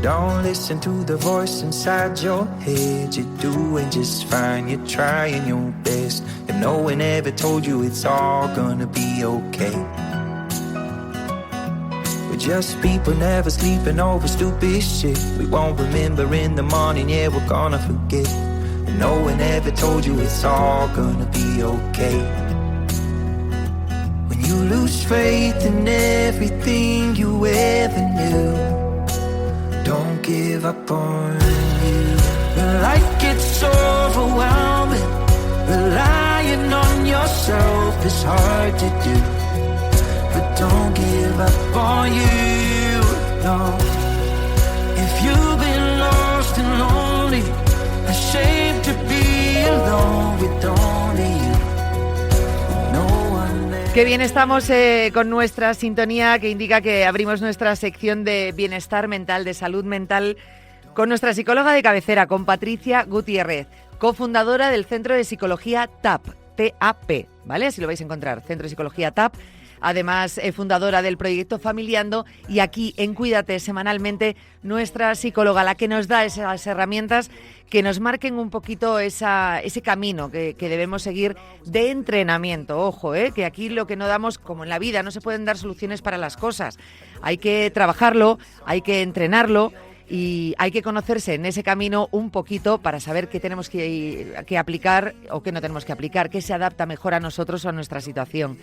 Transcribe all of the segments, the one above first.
Don't listen to the voice inside your head. You're doing just fine, you're trying your best, and no one ever told you it's all gonna be okay. We're just people never sleeping over stupid shit. We won't remember in the morning, yeah, we're gonna forget. And no one ever told you it's all gonna be okay. When you lose faith in everything you ever knew, don't give up on you. When life gets overwhelming, relying on yourself is hard to do. But don't give up on you, no. If you've been lost and lonely, ashamed to be alone with only you, no one there. Qué bien estamos con nuestra sintonía que indica que abrimos nuestra sección de bienestar mental, de salud mental, con nuestra psicóloga de cabecera, con Patricia Gutiérrez, cofundadora del Centro de Psicología TAP, T-A-P, ¿vale? Así lo vais a encontrar, Centro de Psicología TAP. Además, fundadora del proyecto Familiando, y aquí en Cuídate semanalmente nuestra psicóloga, la que nos da esas herramientas que nos marquen un poquito ese camino que debemos seguir de entrenamiento. Ojo, que aquí lo que no damos, como en la vida, no se pueden dar soluciones para las cosas. Hay que trabajarlo, hay que entrenarlo y hay que conocerse en ese camino un poquito para saber qué tenemos que aplicar o qué no tenemos que aplicar, qué se adapta mejor a nosotros o a nuestra situación.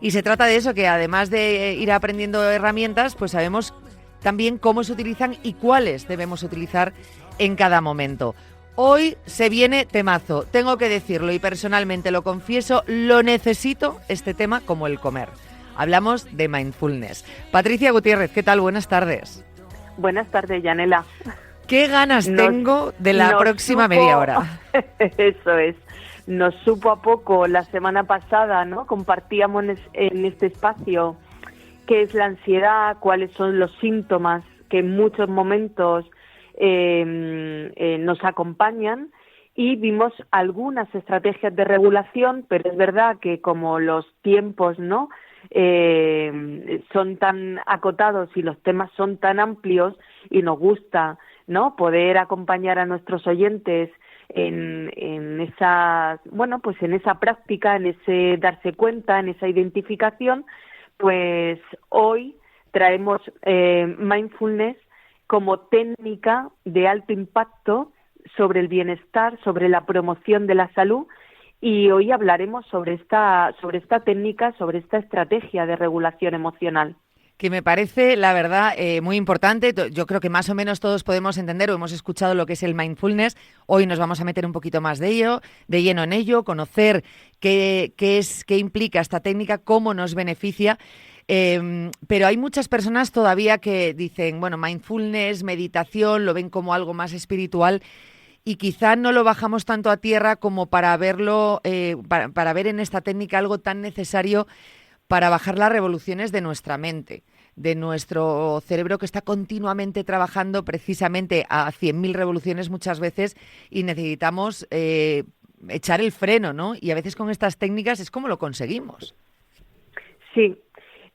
Y se trata de eso, que además de ir aprendiendo herramientas, pues sabemos también cómo se utilizan y cuáles debemos utilizar en cada momento. Hoy se viene temazo, tengo que decirlo y personalmente lo confieso, lo necesito este tema como el comer. Hablamos de mindfulness. Patricia Gutiérrez, ¿qué tal? Buenas tardes. Buenas tardes, Yanela. ¿Qué ganas tengo de la próxima media hora? Eso es. Nos supo a poco la semana pasada, ¿no? Compartíamos en este espacio qué es la ansiedad, cuáles son los síntomas que en muchos momentos nos acompañan, y vimos algunas estrategias de regulación, pero es verdad que como los tiempos, ¿no? Son tan acotados y los temas son tan amplios, y nos gusta, ¿no? Poder acompañar a nuestros oyentes en esa, bueno, pues en esa práctica, en ese darse cuenta, en esa identificación. Pues hoy traemos mindfulness como técnica de alto impacto sobre el bienestar, sobre la promoción de la salud, y hoy hablaremos sobre esta técnica, sobre esta estrategia de regulación emocional. Que me parece, la verdad, muy importante. Yo creo que más o menos todos podemos entender o hemos escuchado lo que es el mindfulness. Hoy nos vamos a meter un poquito más de lleno en ello, conocer qué implica esta técnica, cómo nos beneficia. Pero hay muchas personas todavía que dicen, bueno, mindfulness, meditación, lo ven como algo más espiritual, y quizá no lo bajamos tanto a tierra como para verlo, para ver en esta técnica algo tan necesario para bajar las revoluciones de nuestra mente, de nuestro cerebro, que está continuamente trabajando precisamente a 100.000 revoluciones muchas veces, y necesitamos echar el freno, ¿no? Y a veces con estas técnicas es como lo conseguimos. Sí,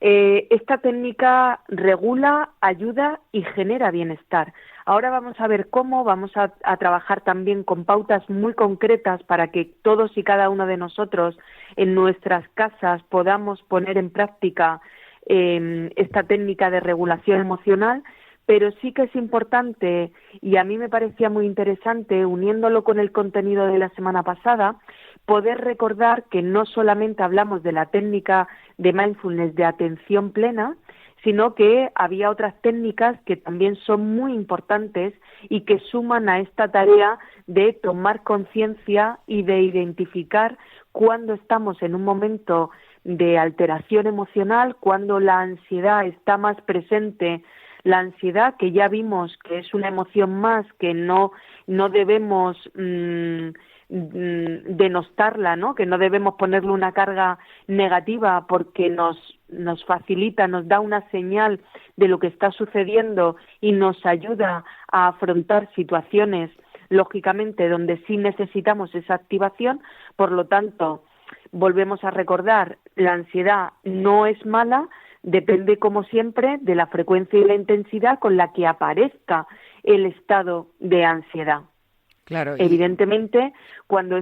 esta técnica regula, ayuda y genera bienestar. Ahora vamos a ver cómo, vamos a trabajar también con pautas muy concretas para que todos y cada uno de nosotros en nuestras casas podamos poner en práctica esta técnica de regulación emocional, pero sí que es importante, y a mí me parecía muy interesante, uniéndolo con el contenido de la semana pasada, poder recordar que no solamente hablamos de la técnica de mindfulness de atención plena, sino que había otras técnicas que también son muy importantes y que suman a esta tarea de tomar conciencia y de identificar cuando estamos en un momento de alteración emocional, cuando la ansiedad está más presente. La ansiedad, que ya vimos que es una emoción más, que no debemos denostarla, ¿no? Que no debemos ponerle una carga negativa, porque nos facilita, nos da una señal de lo que está sucediendo y nos ayuda a afrontar situaciones, lógicamente, donde sí necesitamos esa activación. Por lo tanto, volvemos a recordar, la ansiedad no es mala, Depende, como siempre, de la frecuencia y la intensidad con la que aparezca el estado de ansiedad. Claro, Evidentemente, cuando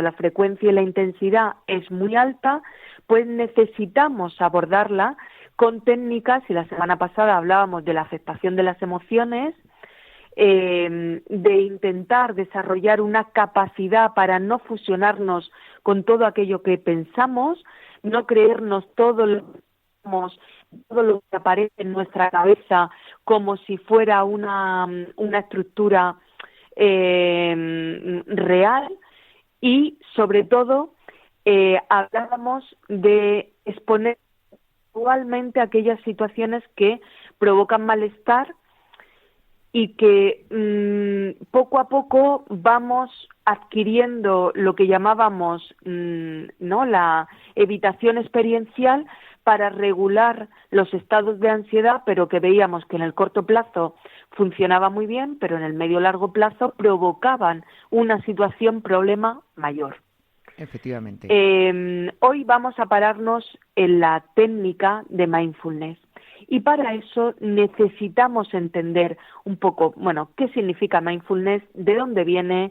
la frecuencia y la intensidad es muy alta, pues necesitamos abordarla con técnicas, y la semana pasada hablábamos de la aceptación de las emociones, de intentar desarrollar una capacidad para no fusionarnos con todo aquello que pensamos, no creernos todo lo que aparece en nuestra cabeza como si fuera una estructura real, y sobre todo hablábamos de exponer actualmente aquellas situaciones que provocan malestar y que poco a poco vamos adquiriendo lo que llamábamos ¿no? la evitación experiencial para regular los estados de ansiedad, pero que veíamos que en el corto plazo funcionaba muy bien, pero en el medio largo plazo provocaban una problema mayor. Efectivamente. Hoy vamos a pararnos en la técnica de mindfulness. Y para eso necesitamos entender un poco, bueno, qué significa mindfulness, de dónde viene,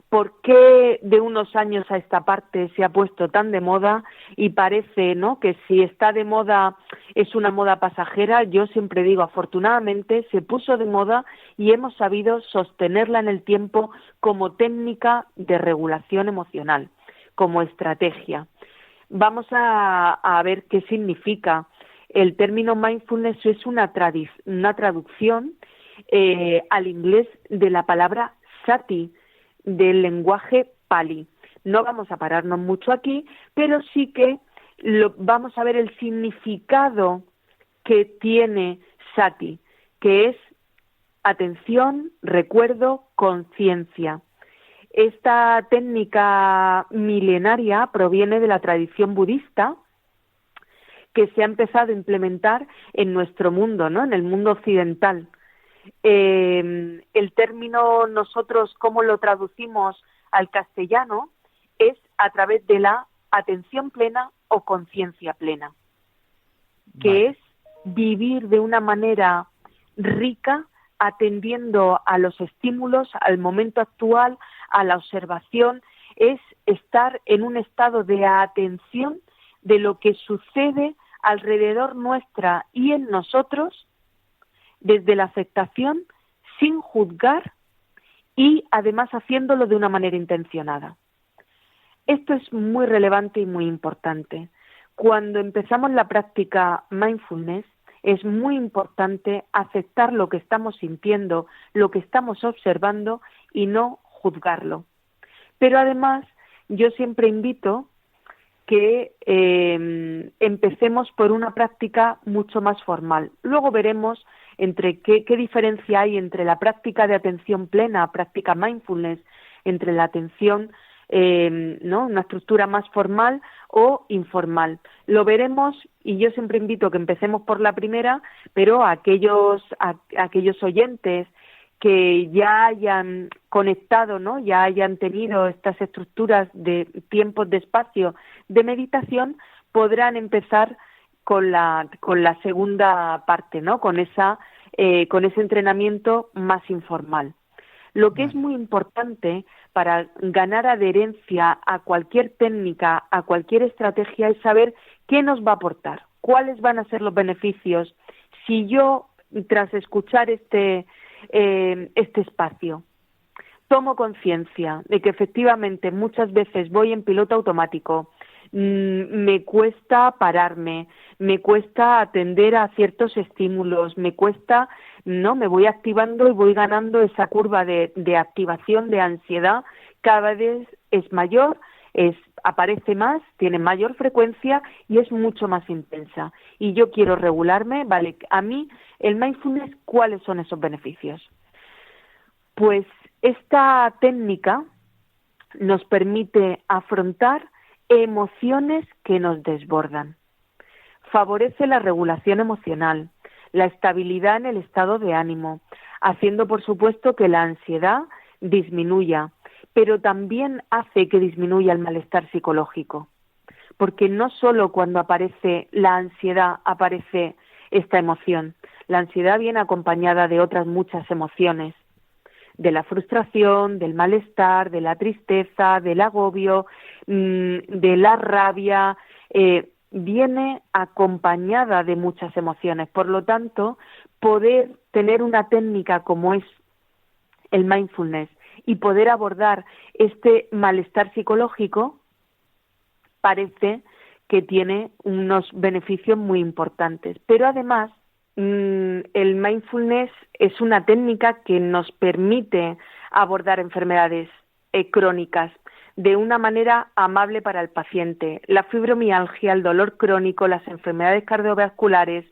por qué de unos años a esta parte se ha puesto tan de moda, y parece, ¿no?, que si está de moda es una moda pasajera. Yo siempre digo, afortunadamente se puso de moda y hemos sabido sostenerla en el tiempo como técnica de regulación emocional, como estrategia. Vamos a ver qué significa. El término mindfulness es una traducción al inglés de la palabra sati, del lenguaje pali. No vamos a pararnos mucho aquí, pero sí que vamos a ver el significado que tiene sati, que es atención, recuerdo, conciencia. Esta técnica milenaria proviene de la tradición budista, que se ha empezado a implementar en nuestro mundo, ¿no?, en el mundo occidental. El término, nosotros, ¿cómo lo traducimos al castellano? Es a través de la atención plena o conciencia plena, que es vivir de una manera rica, atendiendo a los estímulos, al momento actual, a la observación, es estar en un estado de atención de lo que sucede alrededor nuestra y en nosotros, desde la aceptación, sin juzgar, y además haciéndolo de una manera intencionada. Esto es muy relevante y muy importante. Cuando empezamos la práctica mindfulness, es muy importante aceptar lo que estamos sintiendo, lo que estamos observando, y no juzgarlo. Pero además, yo siempre invito que empecemos por una práctica mucho más formal. Luego veremos qué diferencia hay entre la práctica de atención plena, práctica mindfulness, entre la atención, ¿no?, una estructura más formal o informal. Lo veremos, y yo siempre invito a que empecemos por la primera, pero a aquellos oyentes que ya hayan conectado, ¿no?, ya hayan tenido estas estructuras de tiempos de espacio de meditación, podrán empezar con la segunda parte, ¿no?, con ese entrenamiento más informal. Lo que es muy importante para ganar adherencia a cualquier técnica, a cualquier estrategia, es saber qué nos va a aportar, cuáles van a ser los beneficios. Si yo, tras escuchar este espacio, tomo conciencia de que efectivamente muchas veces voy en piloto automático, me cuesta pararme, me cuesta atender a ciertos estímulos, me voy activando y voy ganando esa curva de activación de ansiedad, cada vez es mayor, aparece más, tiene mayor frecuencia y es mucho más intensa. Y yo quiero regularme, vale, a mí el mindfulness, ¿cuáles son esos beneficios? Pues esta técnica nos permite afrontar emociones que nos desbordan. Favorece la regulación emocional, la estabilidad en el estado de ánimo, haciendo, por supuesto, que la ansiedad disminuya, pero también hace que disminuya el malestar psicológico. porque no solo cuando aparece la ansiedad aparece esta emoción. La ansiedad viene acompañada de otras muchas emociones, de la frustración, del malestar, de la tristeza, del agobio, de la rabia, viene acompañada de muchas emociones. Por lo tanto, poder tener una técnica como es el mindfulness y poder abordar este malestar psicológico parece que tiene unos beneficios muy importantes. Pero además, el mindfulness es una técnica que nos permite abordar enfermedades crónicas de una manera amable para el paciente. La fibromialgia, el dolor crónico, las enfermedades cardiovasculares,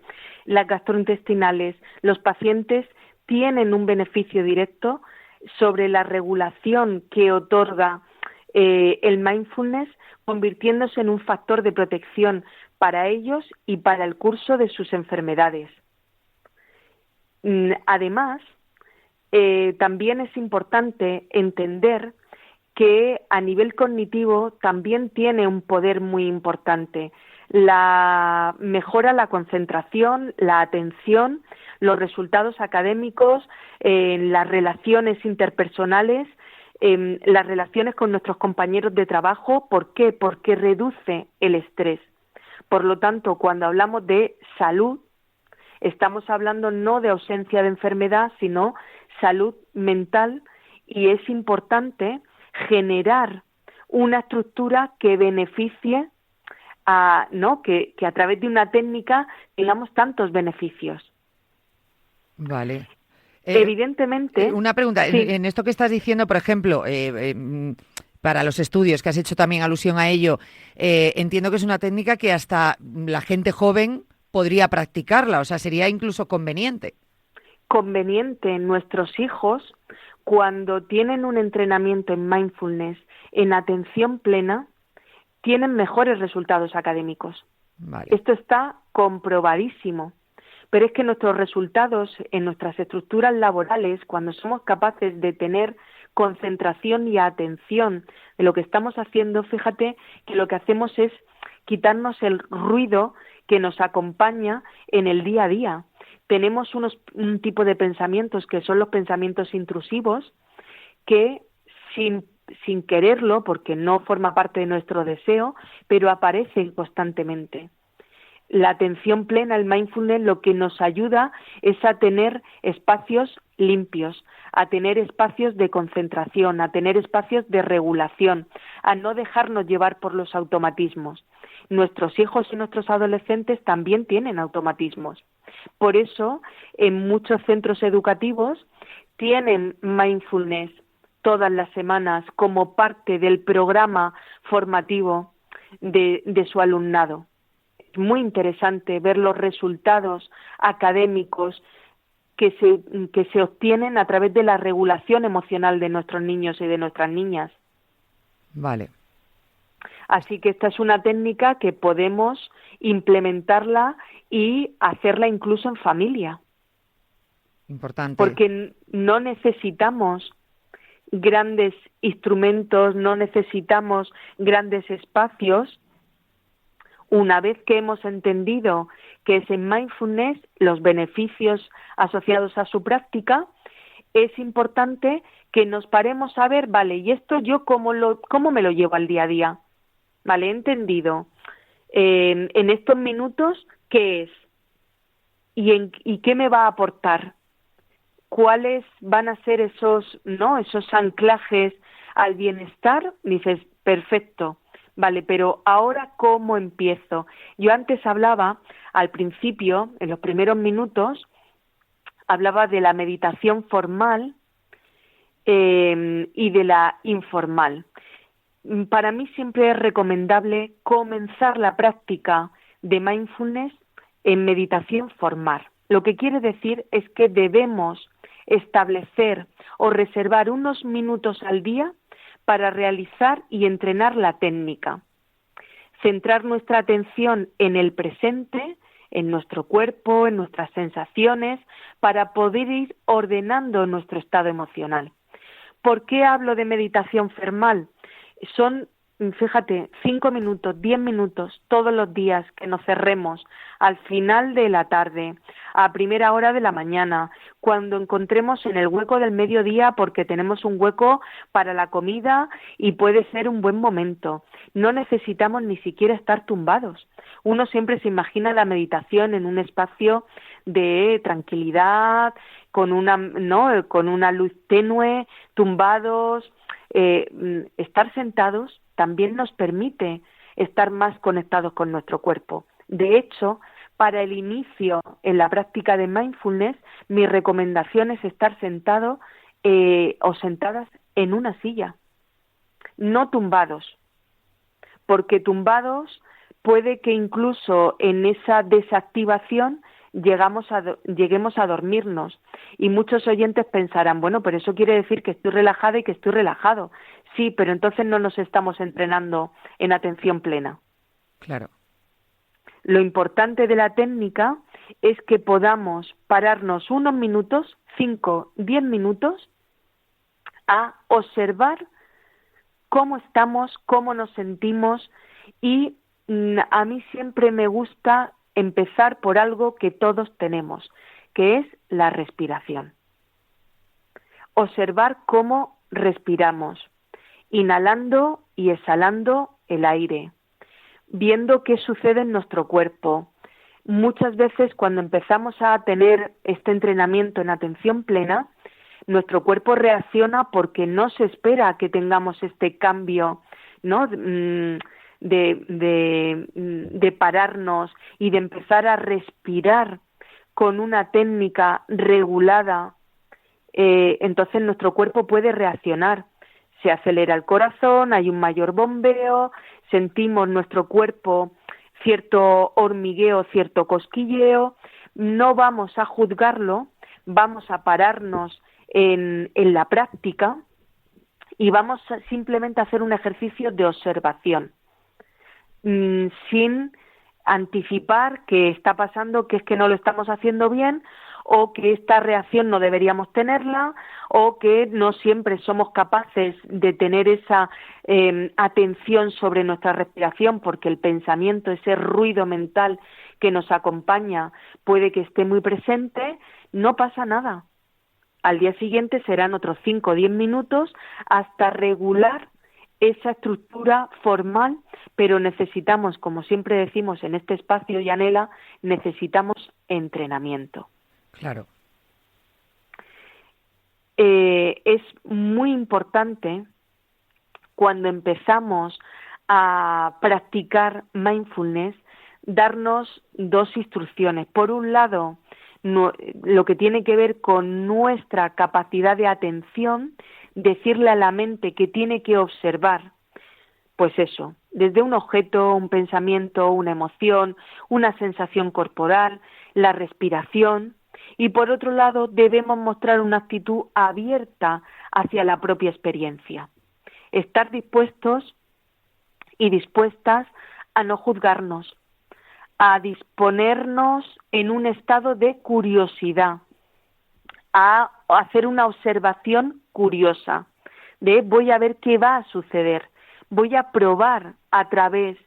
las gastrointestinales, los pacientes tienen un beneficio directo sobre la regulación que otorga el mindfulness, convirtiéndose en un factor de protección para ellos y para el curso de sus enfermedades. Además, también es importante entender que a nivel cognitivo también tiene un poder muy importante. Mejora la concentración, la atención, los resultados académicos, las relaciones interpersonales, las relaciones con nuestros compañeros de trabajo. ¿Por qué? Porque reduce el estrés. Por lo tanto, cuando hablamos de salud, estamos hablando no de ausencia de enfermedad, sino salud mental, y es importante generar una estructura que beneficie que a través de una técnica tengamos tantos beneficios. Vale. Evidentemente. Una pregunta, sí. en esto que estás diciendo, por ejemplo, para los estudios, que has hecho también alusión a ello, entiendo que es una técnica que hasta la gente joven podría practicarla, o sea, sería incluso conveniente. Conveniente. Nuestros hijos, cuando tienen un entrenamiento en mindfulness, en atención plena, tienen mejores resultados académicos. Vale. Esto está comprobadísimo. Pero es que nuestros resultados en nuestras estructuras laborales, cuando somos capaces de tener concentración y atención de lo que estamos haciendo, fíjate que lo que hacemos es quitarnos el ruido que nos acompaña en el día a día. Tenemos un tipo de pensamientos que son los pensamientos intrusivos, que sin quererlo, porque no forma parte de nuestro deseo, pero aparecen constantemente. La atención plena, el mindfulness, lo que nos ayuda es a tener espacios limpios, a tener espacios de concentración, a tener espacios de regulación, a no dejarnos llevar por los automatismos. Nuestros hijos y nuestros adolescentes también tienen automatismos. Por eso, en muchos centros educativos tienen mindfulness todas las semanas como parte del programa formativo de su alumnado. Es muy interesante ver los resultados académicos que se obtienen a través de la regulación emocional de nuestros niños y de nuestras niñas. Vale. Así que esta es una técnica que podemos implementarla y hacerla incluso en familia. Importante. Porque no necesitamos grandes instrumentos, no necesitamos grandes espacios. Una vez que hemos entendido que es en mindfulness los beneficios asociados a su práctica, es importante que nos paremos a ver, vale, ¿y esto yo cómo me lo llevo al día a día? Vale, he entendido. En estos minutos, ¿qué es? ¿Y qué me va a aportar? ¿Cuáles van a ser esos anclajes al bienestar? Dices, perfecto. Vale, pero ahora, ¿cómo empiezo? Yo antes hablaba, al principio, en los primeros minutos, hablaba de la meditación formal y de la informal. Para mí siempre es recomendable comenzar la práctica de mindfulness en meditación formal. Lo que quiere decir es que debemos establecer o reservar unos minutos al día para realizar y entrenar la técnica. Centrar nuestra atención en el presente, en nuestro cuerpo, en nuestras sensaciones, para poder ir ordenando nuestro estado emocional. ¿Por qué hablo de meditación formal? Son fíjate, 5 minutos, 10 minutos, todos los días que nos cerremos, al final de la tarde, a primera hora de la mañana, cuando encontremos en el hueco del mediodía, porque tenemos un hueco para la comida y puede ser un buen momento. No necesitamos ni siquiera estar tumbados. Uno siempre se imagina la meditación en un espacio de tranquilidad, con una luz tenue, tumbados. Estar sentados también nos permite estar más conectados con nuestro cuerpo. De hecho, para el inicio en la práctica de mindfulness, mi recomendación es estar sentado o sentadas en una silla, no tumbados, porque tumbados puede que incluso en esa desactivación lleguemos a dormirnos. Y muchos oyentes pensarán, bueno, pero eso quiere decir que estoy relajada y que estoy relajado. Sí, pero entonces no nos estamos entrenando en atención plena. Claro. Lo importante de la técnica es que podamos pararnos unos minutos, 5, 10 minutos, a observar cómo estamos, cómo nos sentimos, y a mí siempre me gusta empezar por algo que todos tenemos, que es la respiración. Observar cómo respiramos, inhalando y exhalando el aire, viendo qué sucede en nuestro cuerpo. Muchas veces cuando empezamos a tener este entrenamiento en atención plena, nuestro cuerpo reacciona porque no se espera que tengamos este cambio, ¿no?, de pararnos y de empezar a respirar con una técnica regulada. Entonces nuestro cuerpo puede reaccionar. Se acelera el corazón, hay un mayor bombeo, sentimos nuestro cuerpo cierto hormigueo, cierto cosquilleo. No vamos a juzgarlo, vamos a pararnos en la práctica y vamos simplemente a hacer un ejercicio de observación, sin anticipar que está pasando, que es que no lo estamos haciendo bien, o que esta reacción no deberíamos tenerla, o que no siempre somos capaces de tener esa atención sobre nuestra respiración, porque el pensamiento, ese ruido mental que nos acompaña, puede que esté muy presente. No pasa nada. Al día siguiente serán otros 5 o 10 minutos hasta regular esa estructura formal, pero necesitamos, como siempre decimos en este espacio, Yanela, necesitamos entrenamiento. Claro. Es muy importante cuando empezamos a practicar mindfulness darnos 2 instrucciones. Por un lado, lo que tiene que ver con nuestra capacidad de atención, decirle a la mente que tiene que observar, pues eso, desde un objeto, un pensamiento, una emoción, una sensación corporal, la respiración. Y por otro lado, debemos mostrar una actitud abierta hacia la propia experiencia. Estar dispuestos y dispuestas a no juzgarnos, a disponernos en un estado de curiosidad, a hacer una observación curiosa, de voy a ver qué va a suceder, voy a probar a través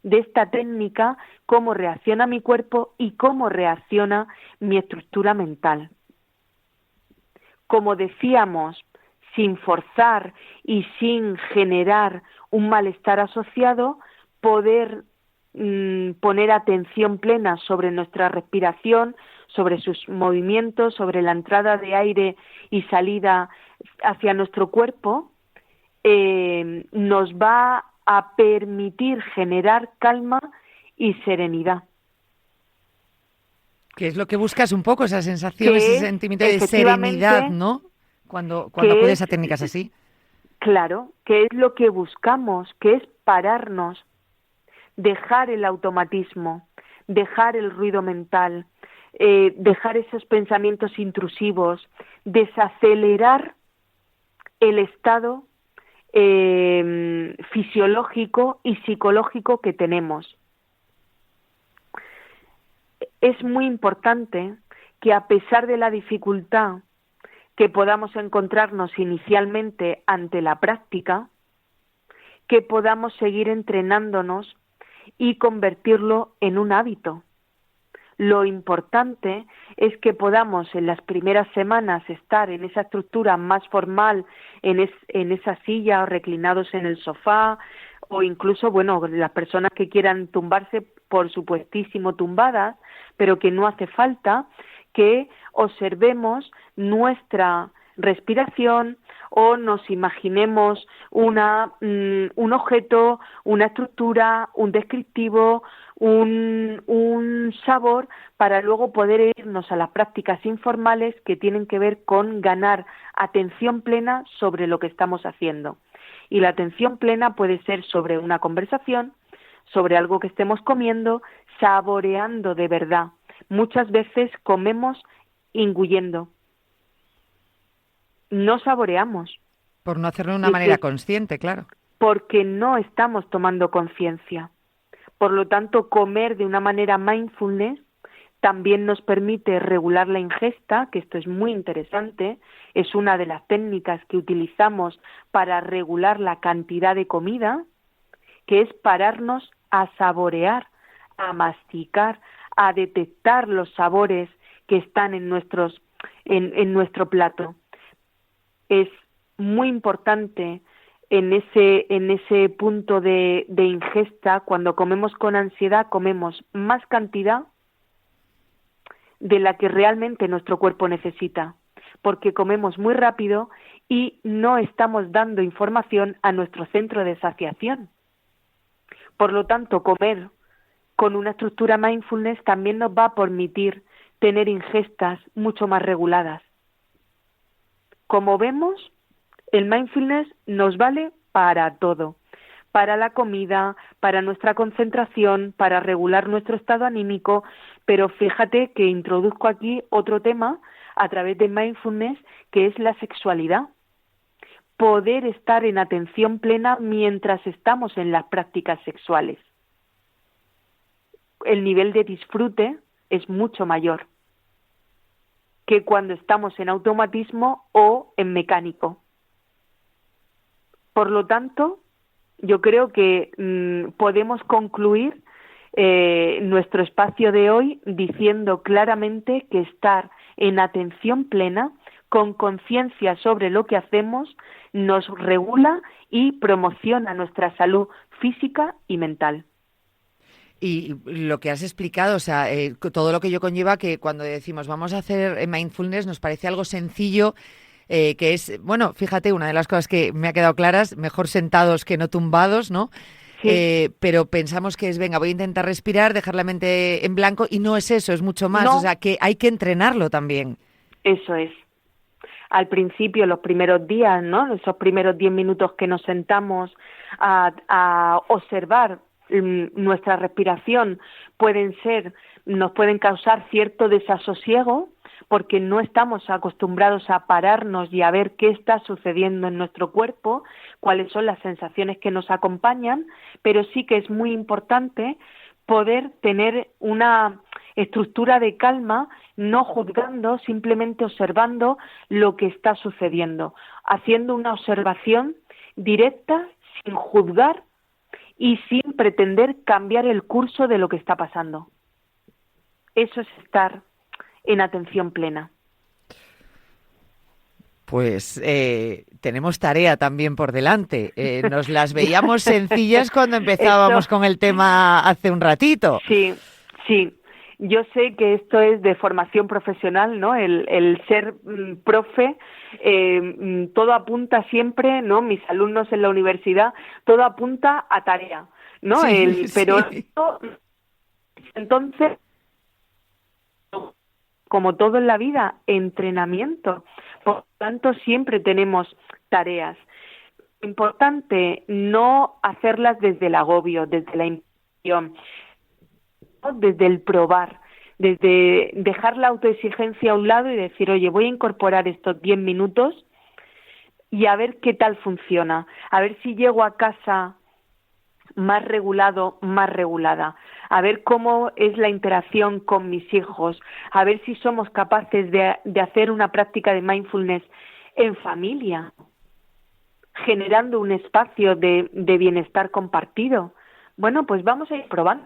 de esta técnica cómo reacciona mi cuerpo y cómo reacciona mi estructura mental. Como decíamos, sin forzar y sin generar un malestar asociado, poder poner atención plena sobre nuestra respiración, sobre sus movimientos, sobre la entrada de aire y salida hacia nuestro cuerpo, nos va a permitir generar calma y serenidad. Que es lo que buscas un poco, esa sensación, ese sentimiento de serenidad, ¿no? Cuando acudes a técnicas así. Claro, que es lo que buscamos, que es pararnos, dejar el automatismo, dejar el ruido mental, dejar esos pensamientos intrusivos, desacelerar el estado fisiológico y psicológico que tenemos. Es muy importante que, a pesar de la dificultad que podamos encontrarnos inicialmente ante la práctica, que podamos seguir entrenándonos y convertirlo en un hábito. Lo importante es que podamos en las primeras semanas estar en esa estructura más formal, en esa silla o reclinados en el sofá, o incluso, bueno, las personas que quieran tumbarse, por supuestísimo tumbadas, pero que no hace falta, que observemos nuestra respiración o nos imaginemos un objeto, una estructura, un descriptivo, un sabor, para luego poder irnos a las prácticas informales que tienen que ver con ganar atención plena sobre lo que estamos haciendo. Y la atención plena puede ser sobre una conversación, sobre algo que estemos comiendo, saboreando de verdad. Muchas veces comemos engullendo. No saboreamos. Por no hacerlo de una manera consciente, claro. Porque no estamos tomando conciencia. Por lo tanto, comer de una manera mindfulness también nos permite regular la ingesta, que esto es muy interesante, es una de las técnicas que utilizamos para regular la cantidad de comida, que es pararnos a saborear, a masticar, a detectar los sabores que están en nuestro plato. Es muy importante en ese punto de ingesta. Cuando comemos con ansiedad, comemos más cantidad de la que realmente nuestro cuerpo necesita, porque comemos muy rápido y no estamos dando información a nuestro centro de saciación. Por lo tanto, comer con una estructura mindfulness también nos va a permitir tener ingestas mucho más reguladas. Como vemos, el mindfulness nos vale para todo, para la comida, para nuestra concentración, para regular nuestro estado anímico, pero fíjate que introduzco aquí otro tema a través de mindfulness, que es la sexualidad. Poder estar en atención plena mientras estamos en las prácticas sexuales. El nivel de disfrute es mucho mayor que cuando estamos en automatismo o en mecánico. Por lo tanto, yo creo que podemos concluir nuestro espacio de hoy diciendo claramente que estar en atención plena, con conciencia sobre lo que hacemos, nos regula y promociona nuestra salud física y mental. Y lo que has explicado, o sea, todo lo que ello conlleva, que cuando decimos vamos a hacer mindfulness nos parece algo sencillo, que es, bueno, fíjate, una de las cosas que me ha quedado claras, mejor sentados que no tumbados, ¿no? Sí. Pero pensamos que es, venga, voy a intentar respirar, dejar la mente en blanco, y no es eso, es mucho más, no. O sea, que hay que entrenarlo también. Eso es. Al principio, los primeros días, ¿no? Esos primeros 10 minutos que nos sentamos a observar nuestra respiración, nos pueden causar cierto desasosiego, porque no estamos acostumbrados a pararnos y a ver qué está sucediendo en nuestro cuerpo, cuáles son las sensaciones que nos acompañan, pero sí que es muy importante poder tener una estructura de calma, no juzgando, simplemente observando lo que está sucediendo, haciendo una observación directa, sin juzgar y sin pretender cambiar el curso de lo que está pasando. Eso es estar en atención plena. Pues tenemos tarea también por delante. Nos las veíamos sencillas cuando empezábamos con el tema hace un ratito. Sí, sí. Yo sé que esto es de formación profesional, ¿no? El ser profe, todo apunta siempre, ¿no? Mis alumnos en la universidad, todo apunta a tarea, ¿no? Sí, pero sí. Entonces, como todo en la vida, entrenamiento. Por lo tanto, siempre tenemos tareas. Importante no hacerlas desde el agobio, desde la imposición, desde el probar, desde dejar la autoexigencia a un lado y decir, oye, voy a incorporar estos 10 minutos y a ver qué tal funciona, a ver si llego a casa más regulado, más regulada, a ver cómo es la interacción con mis hijos, a ver si somos capaces de hacer una práctica de mindfulness en familia. generando un espacio de bienestar compartido. Bueno, pues vamos a ir probando.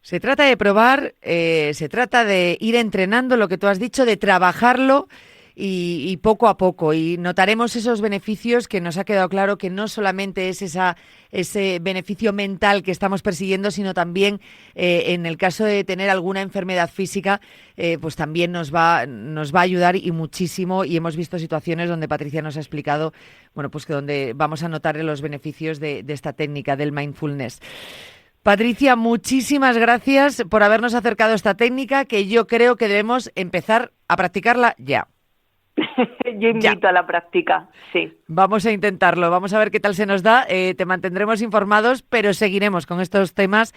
Se trata de probar, se trata de ir entrenando lo que tú has dicho, de trabajarlo y poco a poco. Y notaremos esos beneficios que nos ha quedado claro que no solamente es ese beneficio mental que estamos persiguiendo, sino también en el caso de tener alguna enfermedad física, pues también nos va a ayudar y muchísimo. Y hemos visto situaciones donde Patricia nos ha explicado, bueno, pues que donde vamos a notar los beneficios de esta técnica del mindfulness. Patricia, muchísimas gracias por habernos acercado a esta técnica que yo creo que debemos empezar a practicarla ya. Yo invito a la práctica, sí. Vamos a intentarlo, vamos a ver qué tal se nos da. Te mantendremos informados, pero seguiremos con estos temas,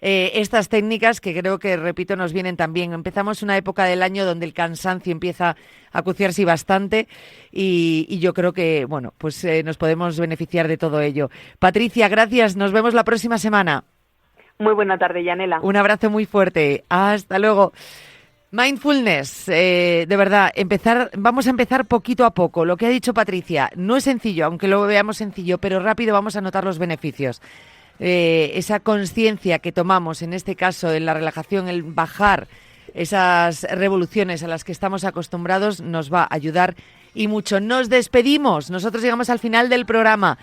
estas técnicas que creo que, repito, nos vienen también. Empezamos una época del año donde el cansancio empieza a acuciarse bastante y yo creo que, bueno, pues nos podemos beneficiar de todo ello. Patricia, gracias, nos vemos la próxima semana. Muy buena tarde, Yanela. Un abrazo muy fuerte. Hasta luego. Mindfulness, de verdad, vamos a empezar poquito a poco. Lo que ha dicho Patricia no es sencillo, aunque lo veamos sencillo, pero rápido vamos a notar los beneficios. Esa conciencia que tomamos, en este caso, en la relajación, el bajar esas revoluciones a las que estamos acostumbrados, nos va a ayudar y mucho. Nos despedimos. Nosotros llegamos al final del programa.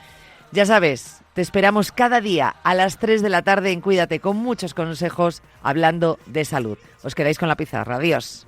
Ya sabes, te esperamos cada día a las 3 de la tarde en Cuídate, con muchos consejos hablando de salud. Os quedáis con la pizarra. Adiós.